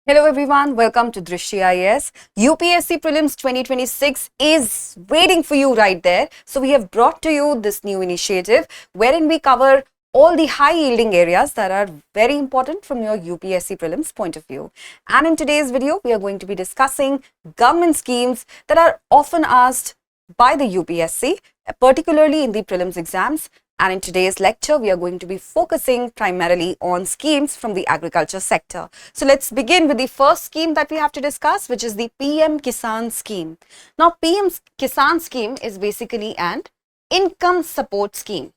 Hello everyone, welcome to Drishti IAS. UPSC Prelims 2026 is waiting for you right there. So we have brought to you this new initiative wherein we cover all the high yielding areas that are very important from your UPSC Prelims point of view. And in today's video, we are going to be discussing government schemes that are often asked by the UPSC, particularly in the prelims exams. And in today's lecture, we are going to be focusing primarily on schemes from the agriculture sector. So let's begin with the first scheme that we have to discuss, which is the PM-Kisan scheme. Now, PM-Kisan scheme is basically an income support scheme.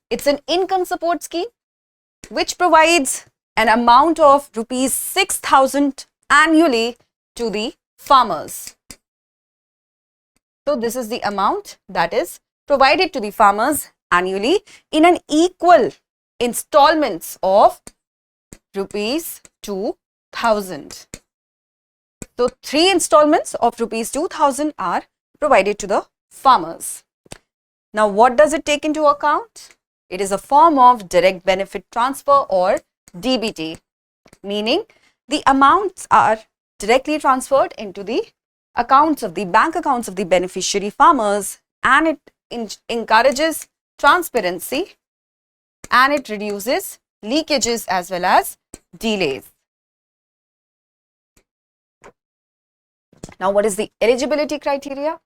It's an income support scheme which provides an amount of rupees 6,000 annually to the farmers. So this is the amount that is provided to the farmers annually in an equal installments of rupees 2,000. So 3 installments of rupees 2,000 are provided to the farmers. Now what does it take into account? It is a form of direct benefit transfer or DBT, meaning the amounts are directly transferred into the accounts of the bank accounts of the beneficiary farmers, and it encourages transparency and it reduces leakages as well as delays. Now, what is the eligibility criteria?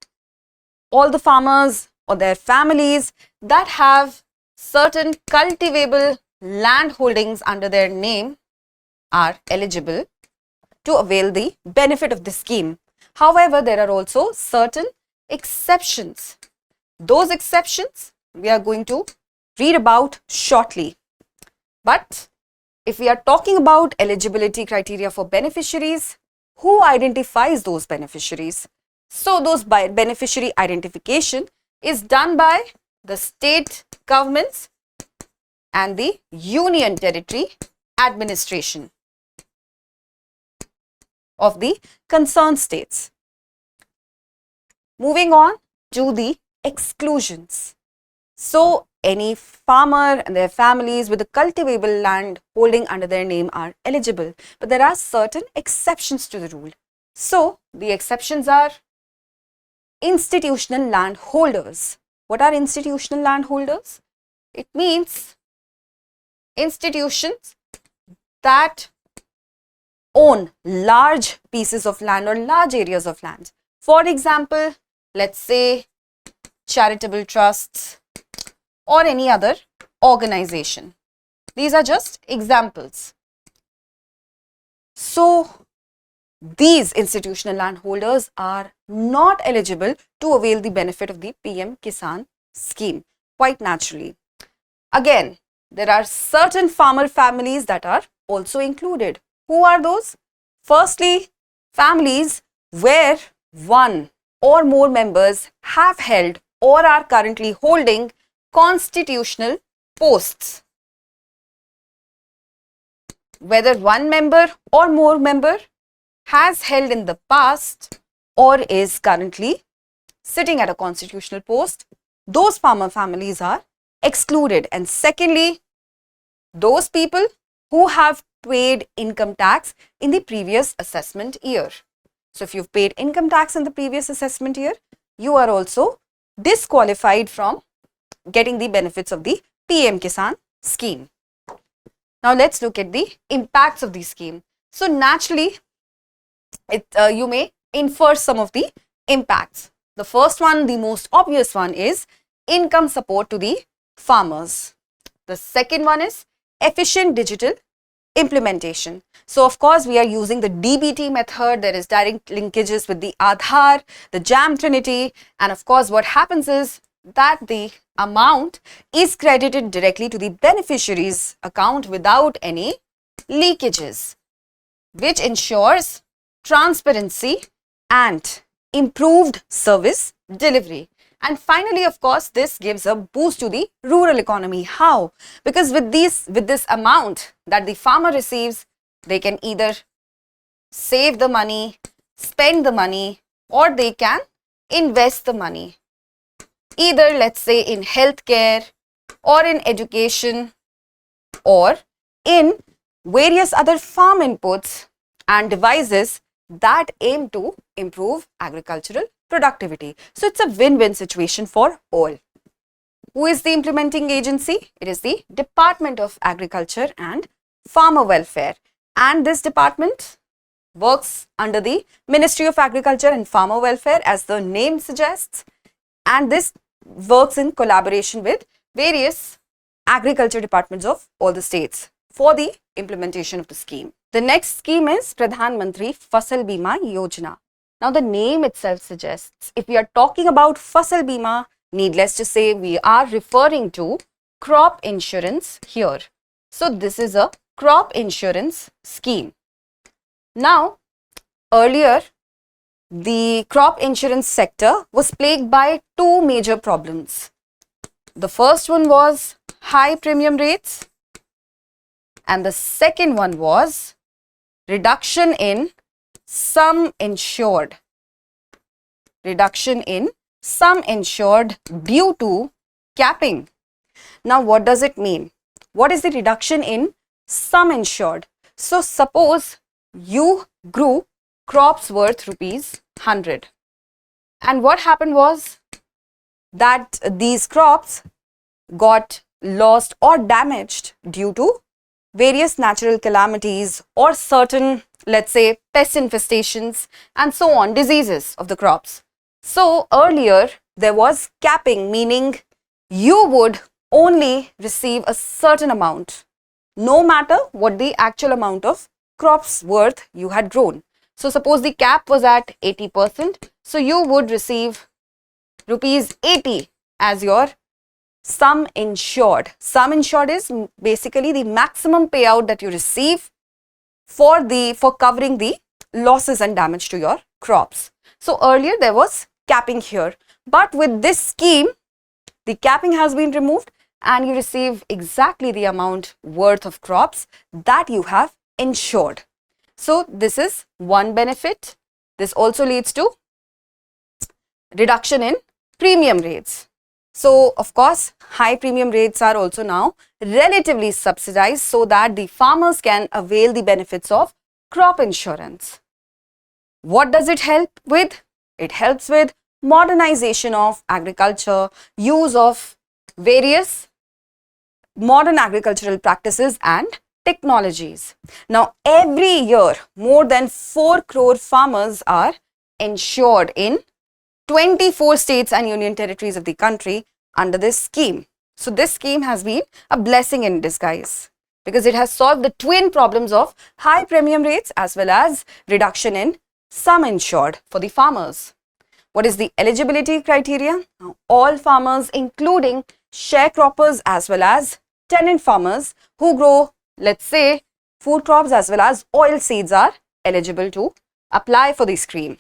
All the farmers or their families that have certain cultivable land holdings under their name are eligible to avail the benefit of the scheme. However, there are also certain exceptions. Those exceptions we are going to read about shortly. But if we are talking about eligibility criteria for beneficiaries, who identifies those beneficiaries? So those beneficiary identification is done by the state governments and the union territory administration of the concerned states. Moving on to the exclusions. So any farmer and their families with a cultivable land holding under their name are eligible, but there are certain exceptions to the rule. So the exceptions are institutional land holders. What are institutional land holders? It means institutions that own large pieces of land or large areas of land. For example, let's say charitable trusts or any other organization. These are just examples. So these institutional landholders are not eligible to avail the benefit of the PM-Kisan scheme, quite naturally. Again, there are certain farmer families that are also included. Who are those? Firstly, families where one or more members have held or are currently holding constitutional posts. Whether one member or more member has held in the past or is currently sitting at a constitutional post, those farmer families are excluded. And secondly, those people who have paid income tax in the previous assessment year. So if you've paid income tax in the previous assessment year, you are also disqualified from getting the benefits of the PM-Kisan scheme. Now let's look at the impacts of the scheme. So naturally, you may infer some of the impacts. The first one, the most obvious one, is income support to the farmers. The second one is efficient digital implementation. So of course, we are using the DBT method. There is direct linkages with the Aadhaar, the JAM Trinity, and of course, what happens is that the amount is credited directly to the beneficiary's account without any leakages, which ensures transparency and improved service delivery. And finally, of course, this gives a boost to the rural economy. How? Because with this amount that the farmer receives, they can either save the money, spend the money, or they can invest the money. Either, let's say, in healthcare or in education or in various other farm inputs and devices that aim to improve agricultural productivity. So it's a win-win situation for all. Who is the implementing agency? It is the Department of Agriculture and Farmer Welfare. And this department works under the Ministry of Agriculture and Farmer Welfare, as the name suggests. And this works in collaboration with various agriculture departments of all the states for the implementation of the scheme. The next scheme is Pradhan Mantri Fasal Bima Yojana. Now the name itself suggests, if we are talking about Fasal Bima, needless to say, we are referring to crop insurance here. So this is a crop insurance scheme. Now, earlier, the crop insurance sector was plagued by two major problems. The first one was high premium rates, and the second one was reduction in sum insured. Reduction in sum insured due to capping. Now, what does it mean? What is the reduction in sum insured? So, suppose you grew crops worth rupees 100, and what happened was that these crops got lost or damaged due to various natural calamities or certain, let's say, pest infestations and so on, diseases of the crops. So earlier there was capping, meaning you would only receive a certain amount, no matter what the actual amount of crops worth you had grown. So suppose the cap was at 80%, so you would receive rupees 80 as your sum insured. Sum insured is basically the maximum payout that you receive for covering the losses and damage to your crops. So earlier there was capping here, but with this scheme the capping has been removed and you receive exactly the amount worth of crops that you have insured. So this is one benefit. This also leads to reduction in premium rates. So of course high premium rates are also now relatively subsidized so that the farmers can avail the benefits of crop insurance. What does it help with? It helps with modernization of agriculture, use of various modern agricultural practices and technologies. Now every year more than 4 crore farmers are insured in 24 states and union territories of the country under this scheme. So this scheme has been a blessing in disguise because it has solved the twin problems of high premium rates as well as reduction in sum insured for the farmers. What is the eligibility criteria? Now, all farmers, including sharecroppers as well as tenant farmers who grow, let's say, food crops as well as oil seeds, are eligible to apply for the scheme.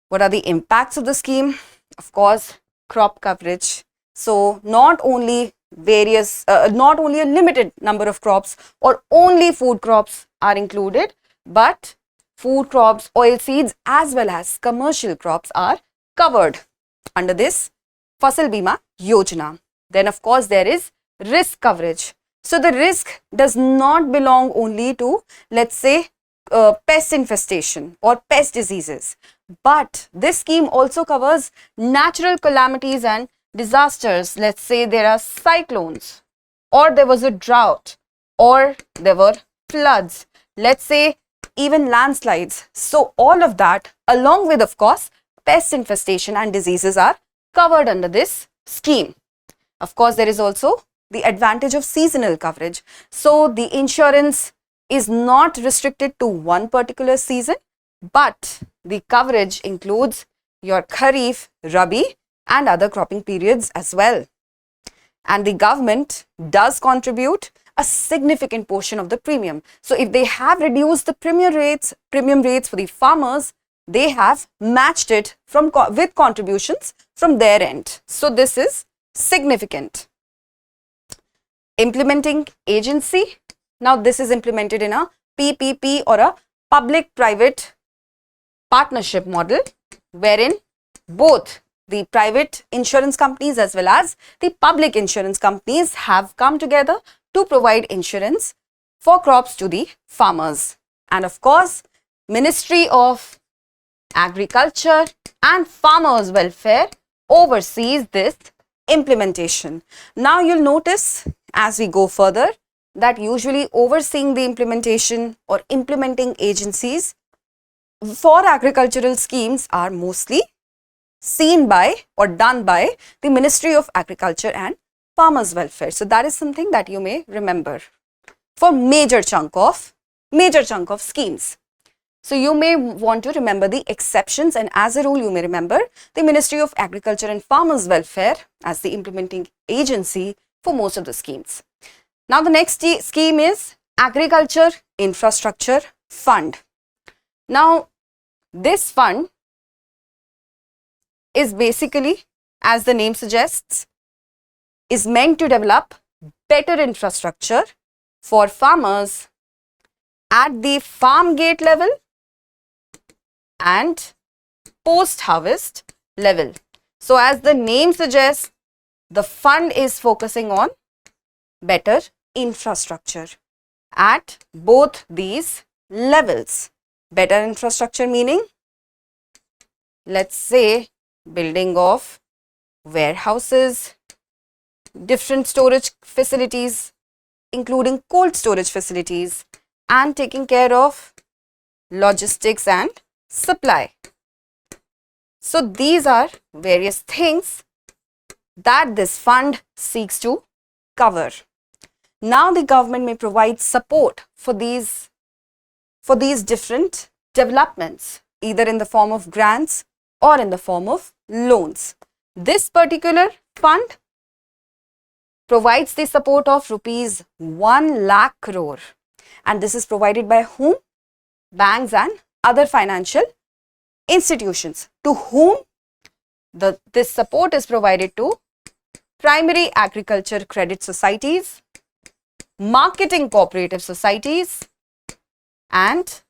What are the impacts of the scheme? Of course, crop coverage. So not only a limited number of crops or only food crops are included, but food crops, oil seeds as well as commercial crops are covered under this Fasal Bima Yojana. Then of course there is risk coverage. So the risk does not belong only to, let's say, pest infestation or pest diseases, but this scheme also covers natural calamities and disasters. Let's say there are cyclones, or there was a drought, or there were floods, let's say even landslides. So all of that, along with of course pest infestation and diseases, are covered under this scheme. Of course there is also the advantage of seasonal coverage. So the insurance is not restricted to one particular season, but the coverage includes your Kharif, Rabi and other cropping periods as well. And the government does contribute a significant portion of the premium. So if they have reduced the premium rates for the farmers, they have matched it with contributions from their end. So this is significant. Implementing agency. Now this is implemented in a PPP or a public-private partnership model, wherein both the private insurance companies as well as the public insurance companies have come together to provide insurance for crops to the farmers. And of course, Ministry of Agriculture and Farmers Welfare oversees this implementation. Now you'll notice as we go further that usually overseeing the implementation or implementing agencies for agricultural schemes are mostly seen by or done by the Ministry of Agriculture and Farmers Welfare. So that is something that you may remember for major chunk of schemes. So you may want to remember the exceptions, and as a rule you may remember the Ministry of Agriculture and Farmers Welfare as the implementing agency for most of the schemes. Now the next scheme is Agriculture Infrastructure Fund. Now this fund is basically, as the name suggests, is meant to develop better infrastructure for farmers at the farm gate level and post-harvest level. So as the name suggests, the fund is focusing on better infrastructure at both these levels. Better infrastructure meaning, let's say, building of warehouses, different storage facilities, including cold storage facilities, and taking care of logistics and supply. So these are various things that this fund seeks to cover. Now the government may provide support for these different developments, either in the form of grants or in the form of loans. This particular fund provides the support of rupees 1 lakh crore, and this is provided by whom? Banks and other financial institutions. To whom this support is provided? To primary agriculture credit societies, marketing cooperative societies, and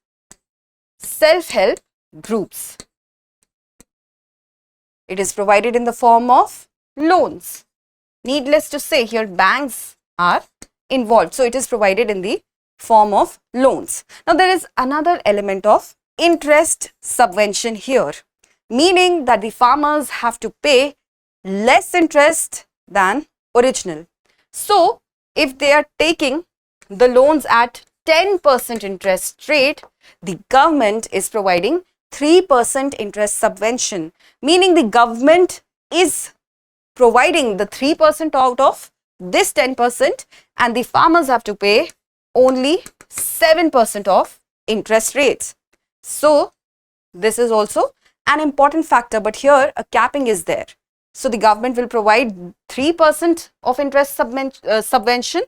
self-help groups. It is provided in the form of loans. Needless to say, here banks are involved. So it is provided in the form of loans. Now there is another element of interest subvention here, meaning that the farmers have to pay less interest than original. So if they are taking the loans at 10% interest rate, the government is providing 3% interest subvention, meaning the government is providing the 3% out of this 10%, and the farmers have to pay only 7% of interest rates. So this is also an important factor, but here a capping is there. So the government will provide 3% of interest subvention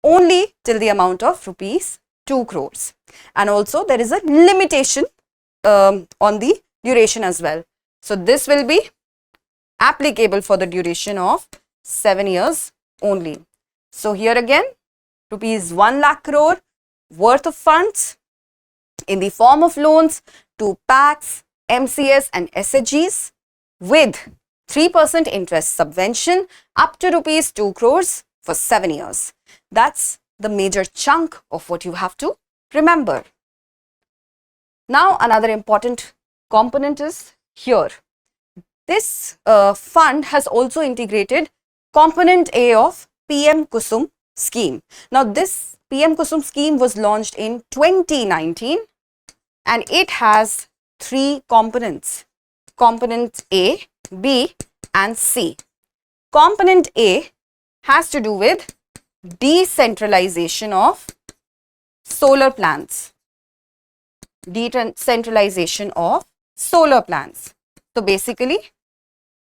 only till the amount of rupees 2 crores. And also there is a limitation on the duration as well. So this will be applicable for the duration of 7 years only. So here again, rupees 1 lakh crore worth of funds in the form of loans to PACs, MCS and SHGs with 3% interest subvention up to rupees 2 crores for 7 years. That's the major chunk of what you have to remember. Now another important component is here. This fund has also integrated component A of PM-Kusum scheme. Now this PM-Kusum scheme was launched in 2019 and it has 3 components. Component A, B and C. Component A has to do with decentralization of solar plants. Decentralization of solar plants. So basically,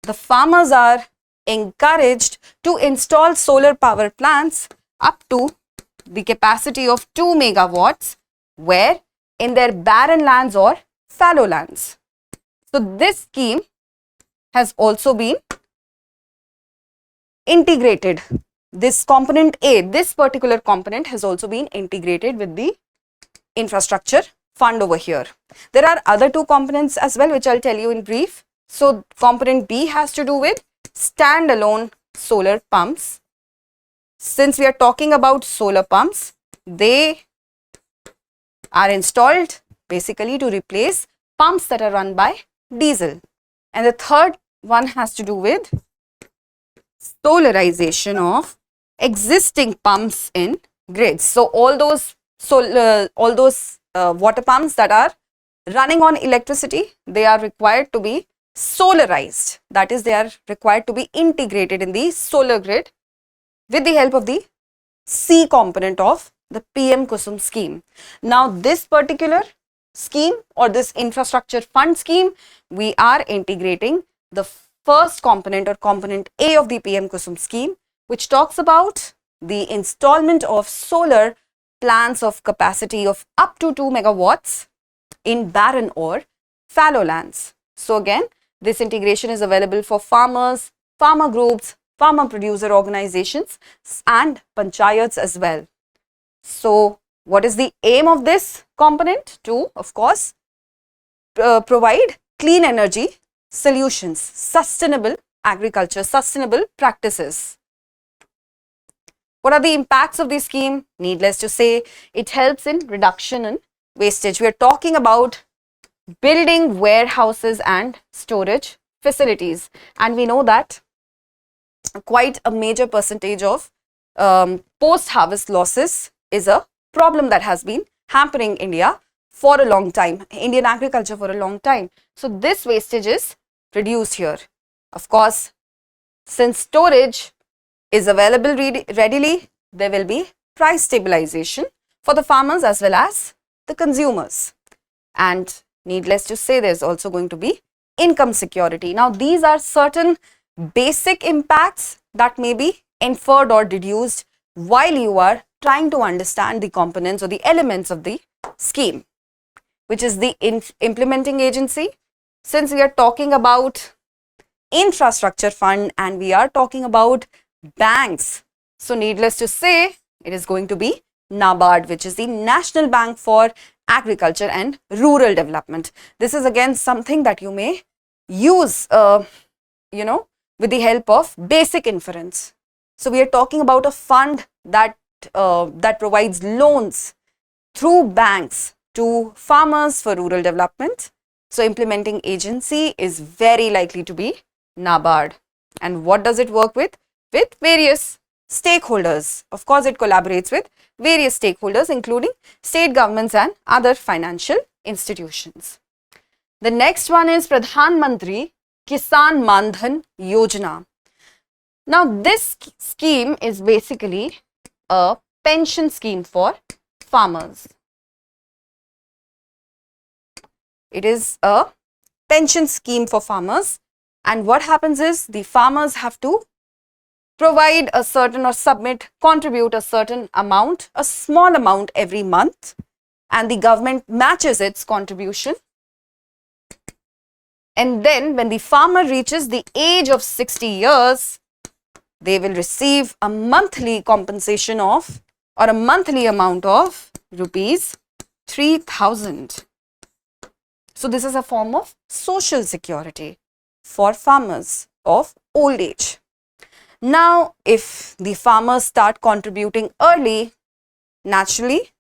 the farmers are encouraged to install solar power plants up to the capacity of 2 megawatts, where in their barren lands or fallow lands. So this scheme has also been integrated. This component A, this particular component has also been integrated with the infrastructure fund over here. There are other 2 components as well, which I'll tell you in brief. So component B has to do with standalone solar pumps. Since we are talking about solar pumps, they are installed basically to replace pumps that are run by diesel. And the third one has to do with solarization of existing pumps in grids. So all those water pumps that are running on electricity, they are required to be solarized. That is, they are required to be integrated in the solar grid with the help of the C component of the PM-Kusum scheme. Now, this particular scheme or this infrastructure fund scheme, we are integrating the first component or component A of the PM-Kusum scheme, which talks about the installment of solar plants of capacity of up to 2 megawatts in barren or fallow lands. So again, this integration is available for farmers, farmer groups, farmer producer organizations and panchayats as well. So what is the aim of this component? To, of course, provide clean energy solutions, sustainable agriculture, sustainable practices. What are the impacts of this scheme? Needless to say, it helps in reduction in wastage. We are talking about building warehouses and storage facilities, and we know that quite a major percentage of post-harvest losses is a problem that has been hampering India for a long time, Indian agriculture for a long time. So this wastage is reduced here. Of course, since storage is available readily, there will be price stabilization for the farmers as well as the consumers. And needless to say, there's also going to be income security. Now, these are certain basic impacts that may be inferred or deduced while you are trying to understand the components or the elements of the scheme, which is the implementing agency. Since we are talking about infrastructure fund and we are talking about banks, so needless to say, it is going to be NABARD, which is the National Bank for Agriculture and Rural Development. This is again something that you may use, with the help of basic inference. So we are talking about a fund that provides loans through banks to farmers for rural development. So implementing agency is very likely to be NABARD. And what does it work with? With various stakeholders. Of course, it collaborates with various stakeholders, including state governments and other financial institutions. The next one is Pradhan Mantri Kisan Maandhan Yojana. Now, this scheme is basically a pension scheme for farmers. It is a pension scheme for farmers, and what happens is the farmers have to provide a certain or contribute a certain amount, a small amount every month, and the government matches its contribution. And then when the farmer reaches the age of 60 years, they will receive a monthly compensation of or a monthly amount of rupees 3,000. So this is a form of social security for farmers of old age. Now, if the farmers start contributing early, naturally,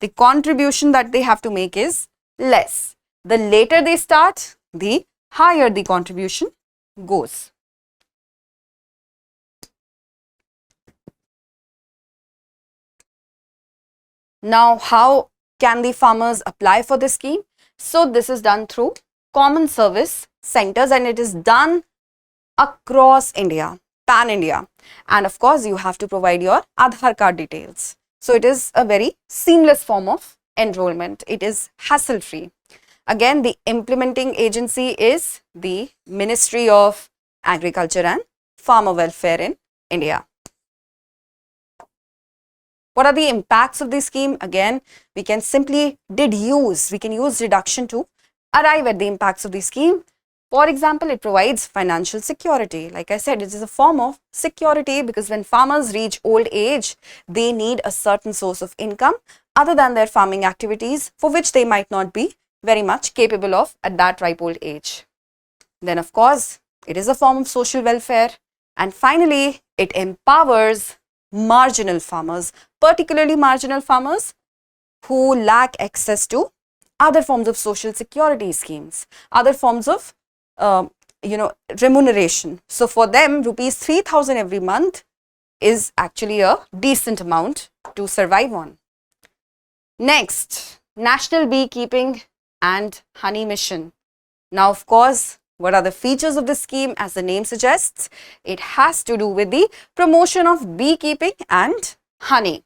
the contribution that they have to make is less. The later they start, the higher the contribution goes. Now, how can the farmers apply for this scheme? So, this is done through common service centers, and it is done across India, pan-India. And of course, you have to provide your Aadhaar card details. So, it is a very seamless form of enrollment. It is hassle-free. Again, the implementing agency is the Ministry of Agriculture and Farmer Welfare in India. What are the impacts of this scheme? Again, we can simply use deduction to arrive at the impacts of the scheme. For example, it provides financial security. Like I said, it is a form of security because when farmers reach old age, they need a certain source of income other than their farming activities, for which they might not be very much capable of at that ripe old age. Then, of course, it is a form of social welfare. And finally, it empowers marginal farmers, particularly marginal farmers who lack access to other forms of social security schemes, other forms of remuneration. So for them, rupees 3,000 every month is actually a decent amount to survive on. Next, National Beekeeping and Honey Mission. Now, of course, what are the features of this scheme? As the name suggests, it has to do with the promotion of beekeeping and honey,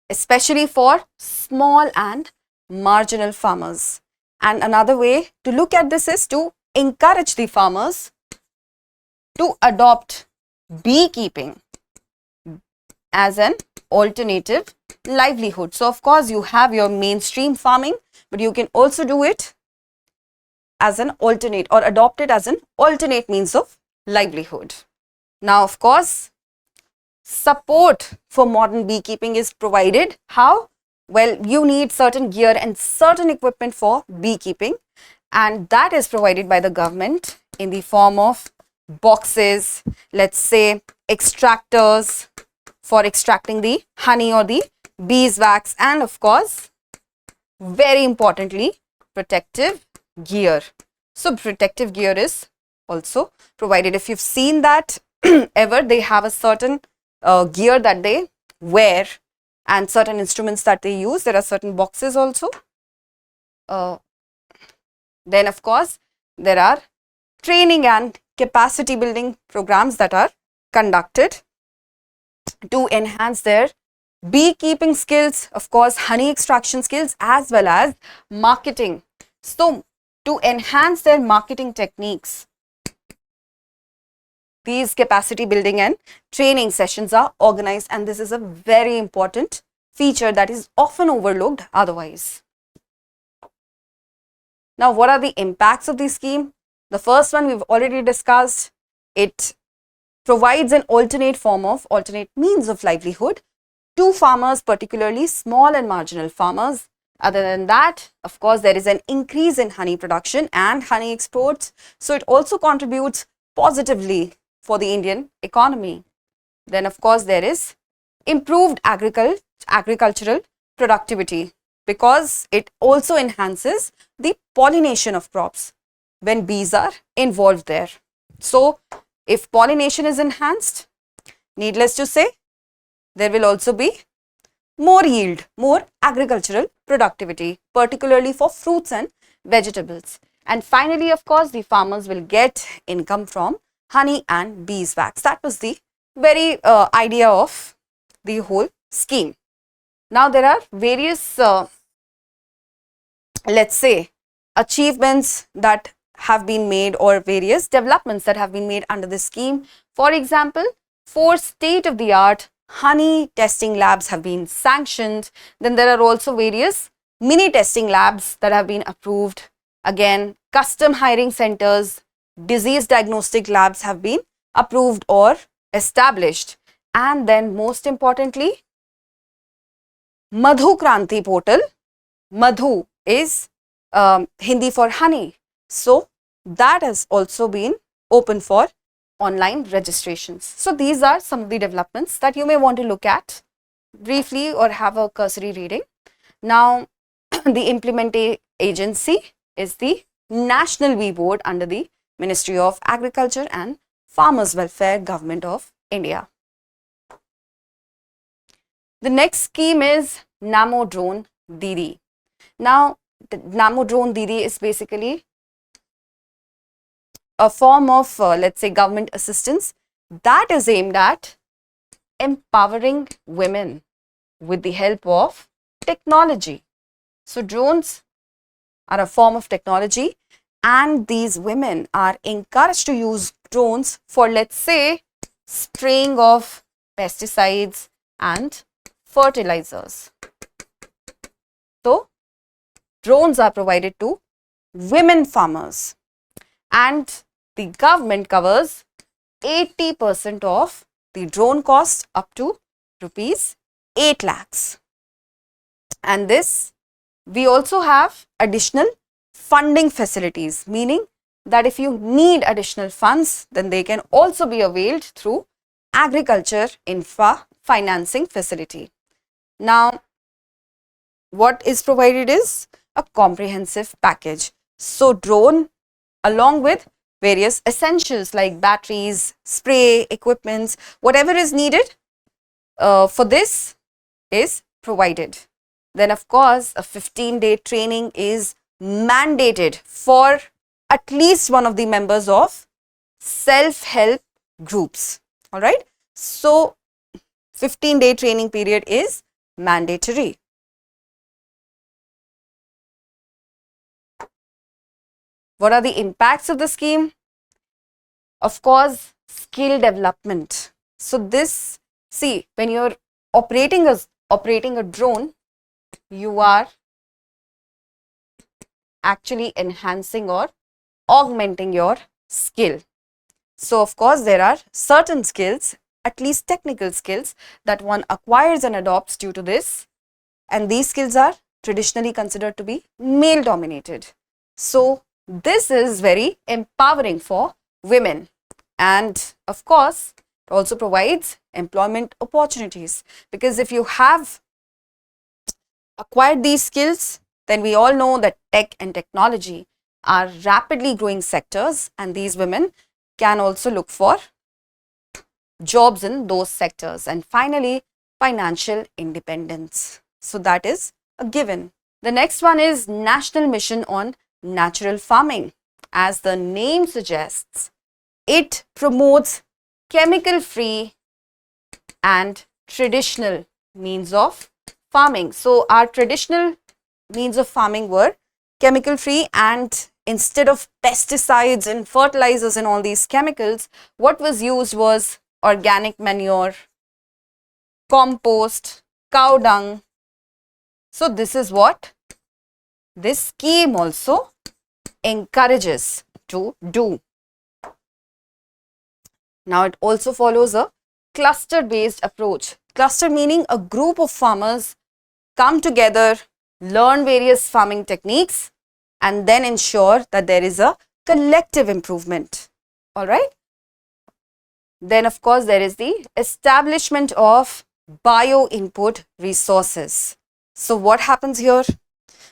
especially for small and marginal farmers. And another way to look at this is to encourage the farmers to adopt beekeeping as an alternative livelihood. So, of course, you have your mainstream farming, but you can also do it as an alternate or adopt it as an alternate means of livelihood. Now, of course, support for modern beekeeping is provided. How? Well, you need certain gear and certain equipment for beekeeping, and that is provided by the government in the form of boxes, let's say extractors for extracting the honey or the beeswax, and of course, very importantly, protective gear. So, protective gear is also provided. If you've seen that ever, they have a certain gear that they wear and certain instruments that they use. There are certain boxes also. Then, of course, there are training and capacity building programs that are conducted to enhance their beekeeping skills, of course, honey extraction skills, as well as marketing. So, to enhance their marketing techniques, these capacity building and training sessions are organized, and this is a very important feature that is often overlooked otherwise. Now, what are the impacts of this scheme? The first one we've already discussed. It provides an alternate means of livelihood to farmers, particularly small and marginal farmers. Other than that, of course, there is an increase in honey production and honey exports. So, it also contributes positively for the Indian economy. Then, of course, there is improved agricultural productivity because it also enhances the pollination of crops when bees are involved there. So, if pollination is enhanced, needless to say, there will also be more yield, more agricultural productivity, particularly for fruits and vegetables. And finally, of course, the farmers will get income from honey and beeswax. That was the very idea of the whole scheme. Now, there are various, let's say, achievements that have been made or various developments that have been made under this scheme. For example, 4 state-of-the-art honey testing labs have been sanctioned. Then there are also various mini testing labs that have been approved. Again, custom hiring centers, disease diagnostic labs have been approved or established. And then most importantly, Madhu Kranti portal. Madhu is Hindi for honey. So, that has also been open for online registrations. So, these are some of the developments that you may want to look at briefly or have a cursory reading. Now, the implementing agency is the National Bee Board under the Ministry of Agriculture and Farmers Welfare, Government of India. The next scheme is Namo Drone Didi. Now, the Namo Drone Didi is basically a form of, let's say, government assistance that is aimed at empowering women with the help of technology. So, drones are a form of technology, and these women are encouraged to use drones for, let's say, spraying of pesticides and fertilizers. So, drones are provided to women farmers, and the government covers 80% of the drone cost up to rupees 8 lakhs. And this, we also have additional funding facilities, meaning that if you need additional funds, then they can also be availed through agriculture infra financing facility. Now, what is provided is a comprehensive package. So, drone along with various essentials like batteries, spray, equipments, whatever is needed for this is provided. Then of course, a 15-day training is mandated for at least one of the members of self-help groups. All right. So, 15-day training period is mandatory. What are the impacts of the scheme? Of course, skill development. So this, see, when you're operating a drone, you are actually enhancing or augmenting your skill. So of course, there are certain skills, at least technical skills, that one acquires and adopts due to this, and these skills are traditionally considered to be male dominated. So this is very empowering for women, and of course it also provides employment opportunities, because if you have acquired these skills, then we all know that tech and technology are rapidly growing sectors, and these women can also look for jobs in those sectors. And finally, financial independence. So that is a given. The next one is National Mission on Natural Farming. As the name suggests, it promotes chemical-free and traditional means of farming. So our traditional means of farming were chemical-free, and instead of pesticides and fertilizers and all these chemicals, what was used was organic manure, compost, cow dung. So this is what this scheme also encourages to do. Now it also follows a cluster based approach. Cluster meaning a group of farmers come together, learn various farming techniques, and then ensure that there is a collective improvement. All right. Then of course there is the establishment of bio input resources. So what happens here?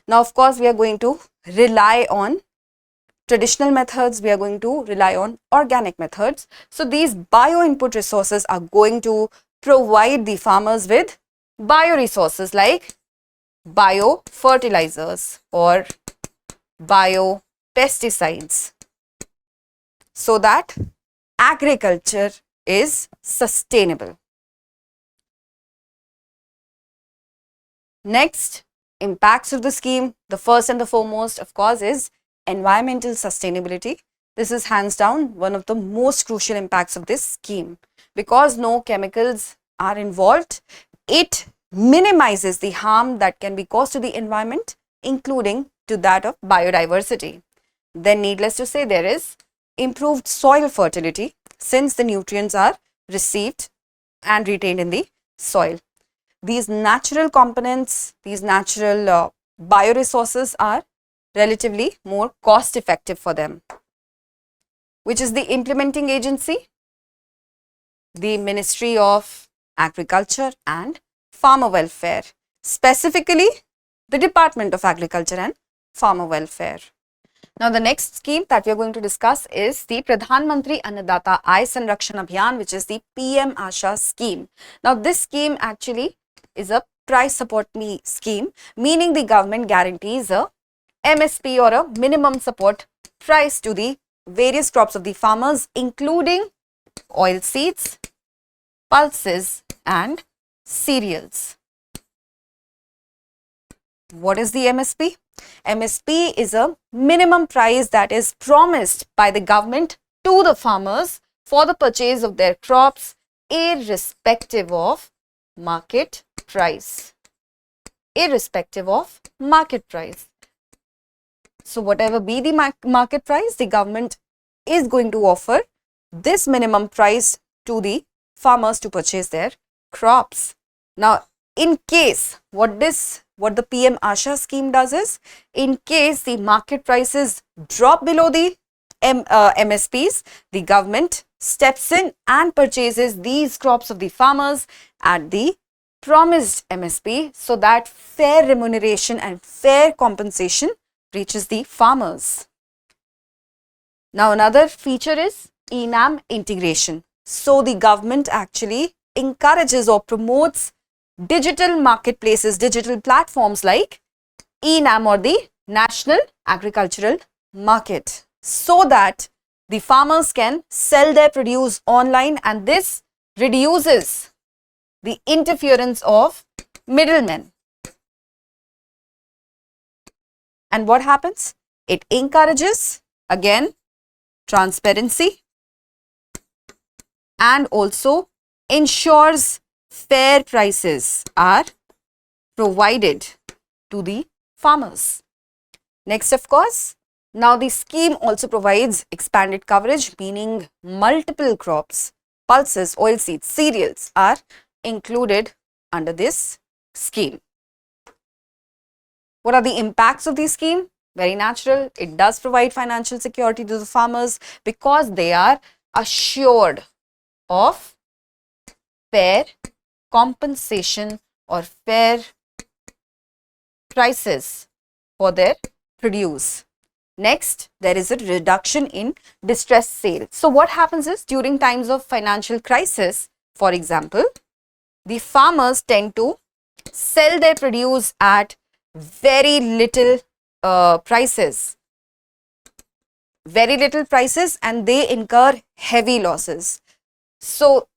Now of course we are going to rely on traditional methods, we are going to rely on organic methods. So these bio input resources are going to provide the farmers with bio resources like bio fertilizers or bio pesticides, so that agriculture is sustainable. Next, impacts of the scheme. The first and the foremost, of course, is environmental sustainability. This is hands down one of the most crucial impacts of this scheme. Because no chemicals are involved, it minimizes the harm that can be caused to the environment, including to that of biodiversity. Then needless to say, there is improved soil fertility, since the nutrients are received and retained in the soil. These natural components, these natural bioresources are relatively more cost effective for them. Which is the implementing agency? The Ministry of Agriculture and Farmer Welfare, specifically the Department of Agriculture and Farmer Welfare. Now the next scheme that we are going to discuss is the Pradhan Mantri Annadata Aay Sanrakshan Abhiyan, which is the PM-AASHA scheme. Now this scheme actually is a price support scheme, meaning the government guarantees a MSP or a minimum support price to the various crops of the farmers, including oilseeds, pulses and cereals. What is the MSP? MSP is a minimum price that is promised by the government to the farmers for the purchase of their crops, irrespective of market price. Irrespective of market price. So whatever be the market price, the government is going to offer this minimum price to the farmers to purchase their crops. Now, in case what the PM-AASHA scheme does is, in case the market prices drop below the MSPs, the government steps in and purchases these crops of the farmers at the promised MSP so that fair remuneration and fair compensation reaches the farmers. Now another feature is ENAM integration. So the government actually encourages or promotes digital marketplaces, digital platforms like ENAM or the National Agricultural Market, so that the farmers can sell their produce online, and this reduces the interference of middlemen. And what happens? It encourages, again, transparency and also ensures fair prices are provided to the farmers. Next, of course, now the scheme also provides expanded coverage, meaning multiple crops, pulses, oilseeds, cereals are included under this scheme. What are the impacts of this scheme? Very natural. It does provide financial security to the farmers because they are assured of fair compensation or fair prices for their produce. Next, there is a reduction in distress sales. So what happens is, during times of financial crisis, for example, the farmers tend to sell their produce at very little prices, and they incur heavy losses. So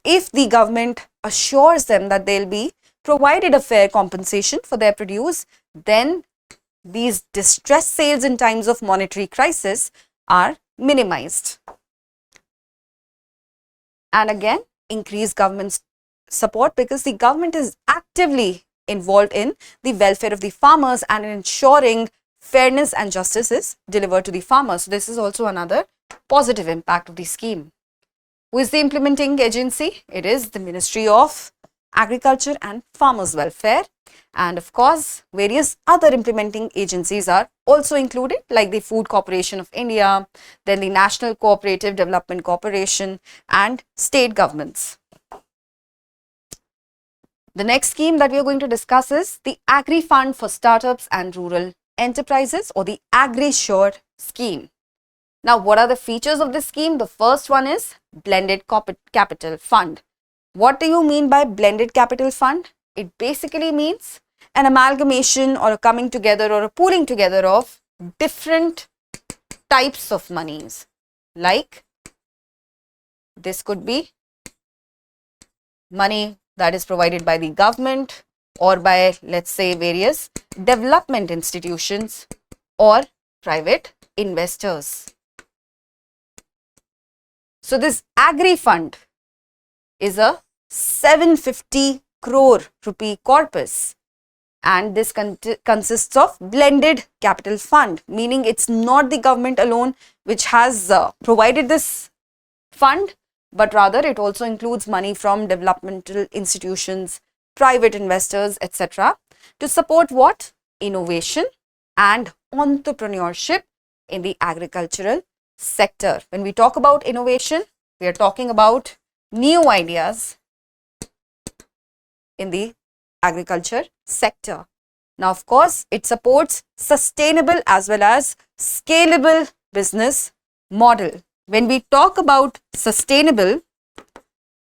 if the government assures them that they'll be provided a fair compensation for their produce, then these distress sales in times of monetary crisis are minimized. And again, increased government support, because the government is actively involved in the welfare of the farmers and in ensuring fairness and justice is delivered to the farmers. So this is also another positive impact of the scheme. Who is the implementing agency? It is the Ministry of Agriculture and Farmers Welfare. And of course, various other implementing agencies are also included, like the Food Corporation of India, then the National Cooperative Development Corporation and state governments. The next scheme that we are going to discuss is the Agri Fund for Startups and Rural Enterprises, or the AgriSURE scheme. Now, what are the features of this scheme? The first one is Blended Capital Fund. What do you mean by Blended Capital Fund? It basically means an amalgamation or a coming together or a pooling together of different types of monies. Like, this could be money that is provided by the government or by, let's say, various development institutions or private investors. So this Agri Fund is a 750 crore rupee corpus, and this consists of blended capital fund, meaning it's not the government alone which has provided this fund, but rather it also includes money from developmental institutions, private investors, etc. to support what? Innovation and entrepreneurship in the agricultural sector. When we talk about innovation, we are talking about new ideas in the agriculture sector. Now, of course, it supports sustainable as well as scalable business model. When we talk about sustainable,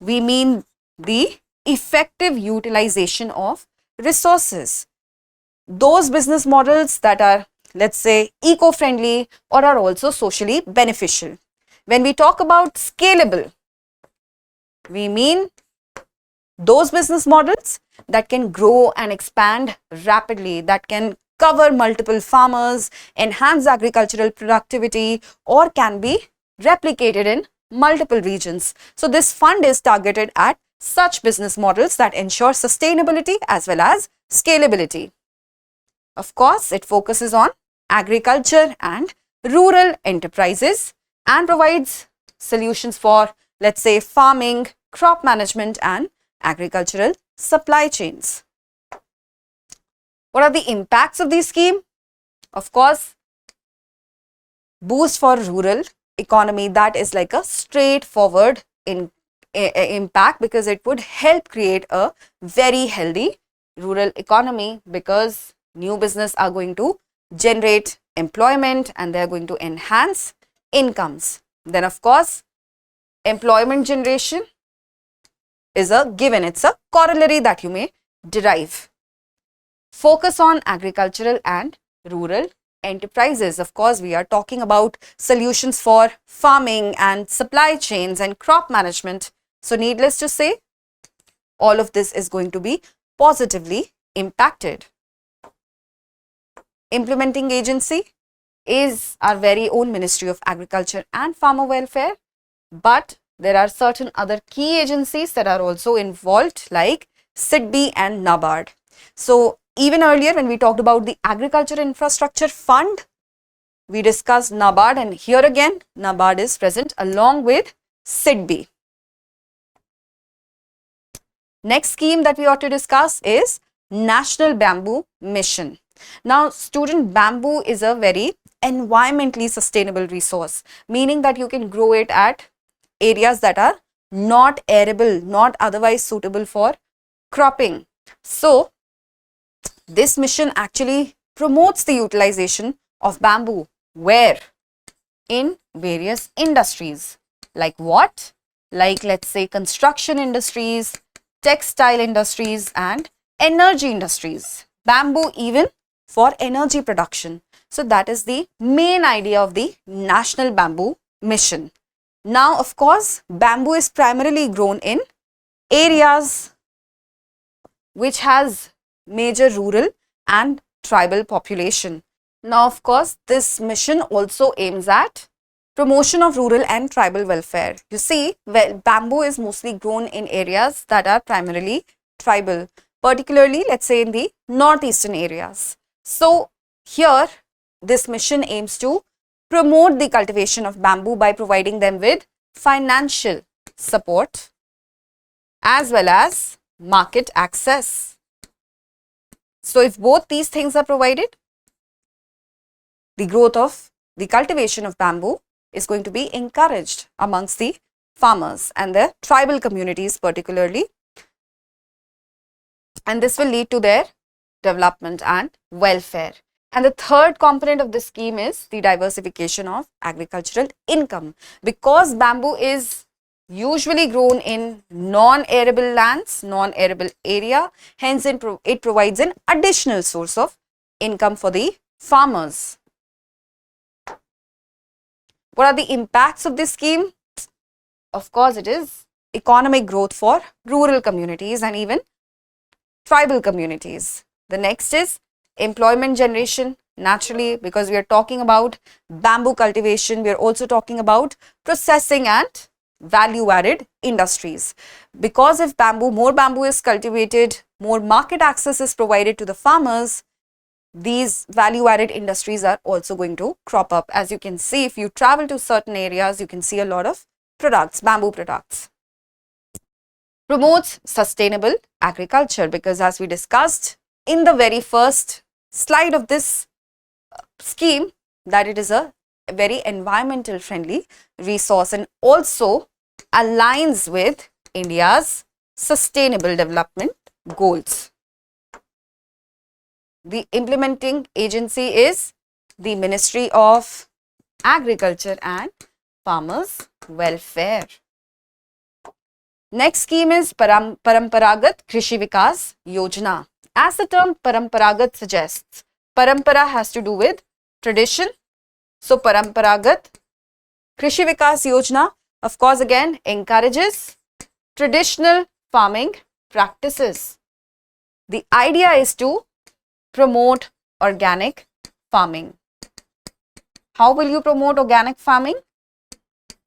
we mean the effective utilization of resources. Those business models that are, let's say, eco-friendly or are also socially beneficial. When we talk about scalable, we mean those business models that can grow and expand rapidly, that can cover multiple farmers, enhance agricultural productivity, or can be replicated in multiple regions. So this fund is targeted at such business models that ensure sustainability as well as scalability. Of course, it focuses on agriculture and rural enterprises and provides solutions for, let's say, farming, crop management and agricultural supply chains. What are the impacts of this scheme? Of course, boost for rural economy, that is like a straightforward impact, because it would help create a very healthy rural economy, because new business are going to generate employment and they are going to enhance incomes. Then of course, employment generation is a given, it's a corollary that you may derive. Focus on agricultural and rural enterprises. Of course, we are talking about solutions for farming and supply chains and crop management. So needless to say, all of this is going to be positively impacted. Implementing agency is our very own Ministry of Agriculture and Farmer Welfare, but there are certain other key agencies that are also involved, like SIDBI and NABARD. So even earlier when we talked about the Agriculture Infrastructure Fund, we discussed NABARD, and here again NABARD is present along with SIDBI. Next scheme that we ought to discuss is National Bamboo Mission. Now student, bamboo is a very environmentally sustainable resource, meaning that you can grow it at areas that are not arable, not otherwise suitable for cropping. So this mission actually promotes the utilization of bamboo. Where? In various industries. Like what? Like let's say construction industries, textile industries and energy industries. Bamboo even for energy production. So that is the main idea of the National Bamboo Mission. Now of course, bamboo is primarily grown in areas which has major rural and tribal population. Now of course, this mission also aims at promotion of rural and tribal welfare. You see, well, bamboo is mostly grown in areas that are primarily tribal, particularly let's say in the northeastern areas. So here this mission aims to promote the cultivation of bamboo by providing them with financial support as well as market access. So if both these things are provided, the growth of the cultivation of bamboo is going to be encouraged amongst the farmers and their tribal communities particularly, and this will lead to their development and welfare. And the third component of this scheme is the diversification of agricultural income. Because bamboo is usually grown in non-arable lands, non-arable area, hence it provides an additional source of income for the farmers. What are the impacts of this scheme? Of course, it is economic growth for rural communities and even tribal communities. The next is employment generation. Naturally, because we are talking about bamboo cultivation, we are also talking about processing and value-added industries. Because if more bamboo is cultivated, more market access is provided to the farmers, these value-added industries are also going to crop up. As you can see, if you travel to certain areas, you can see a lot of products, bamboo products. Promotes sustainable agriculture, because as we discussed in the very first slide of this scheme, that it is a very environmental friendly resource and also aligns with India's sustainable development goals. The implementing agency is the Ministry of Agriculture and Farmers Welfare. Next scheme is Paramparagat Krishi Vikas Yojana. As the term Paramparagat suggests, Parampara has to do with tradition. So Paramparagat Krishi Vikas Yojana, of course, again encourages traditional farming practices. The idea is to promote organic farming. How will you promote organic farming?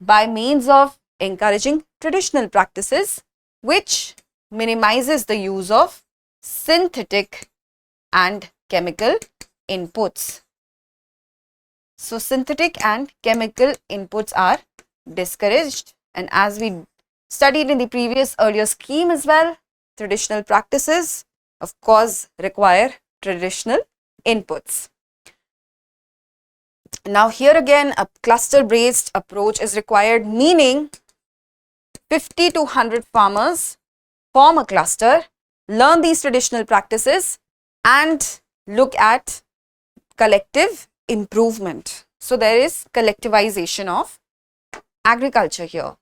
By means of encouraging traditional practices which minimizes the use of synthetic and chemical inputs. So synthetic and chemical inputs are discouraged, and as we studied in the previous earlier scheme as well, traditional practices of course require traditional inputs. Now here again, a cluster-based approach is required, meaning 50 to 100 farmers form a cluster, learn these traditional practices and look at collective improvement. So there is collectivization of agriculture here.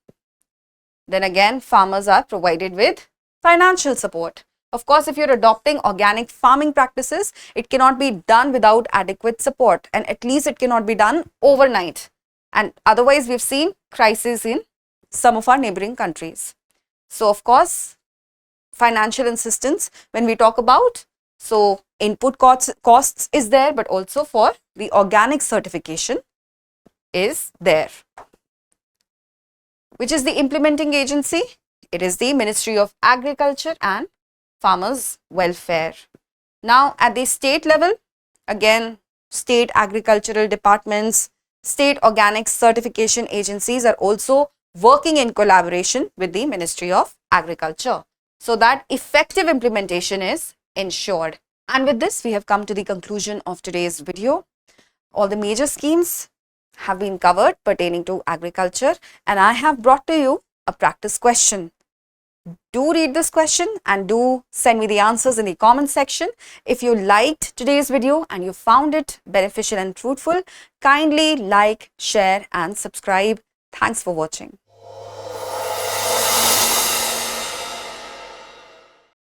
Then again, farmers are provided with financial support. Of course, if you're adopting organic farming practices, it cannot be done without adequate support, and at least it cannot be done overnight. And otherwise, we've seen crises in some of our neighboring countries. So, of course, financial assistance when we talk about, so input costs is there, but also for the organic certification is there. Which is the implementing agency? It is the Ministry of Agriculture and Farmers Welfare. Now at the state level, again, state agricultural departments, state organic certification agencies are also working in collaboration with the Ministry of Agriculture, so that effective implementation is ensured. And with this, we have come to the conclusion of today's video. All the major schemes have been covered pertaining to agriculture, and I have brought to you a practice question. Do read this question and do send me the answers in the comment section. If you liked today's video and you found it beneficial and fruitful, kindly like, share and subscribe. Thanks for watching.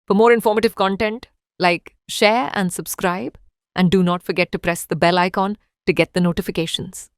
For more informative content, like, share and subscribe, and do not forget to press the bell icon to get the notifications.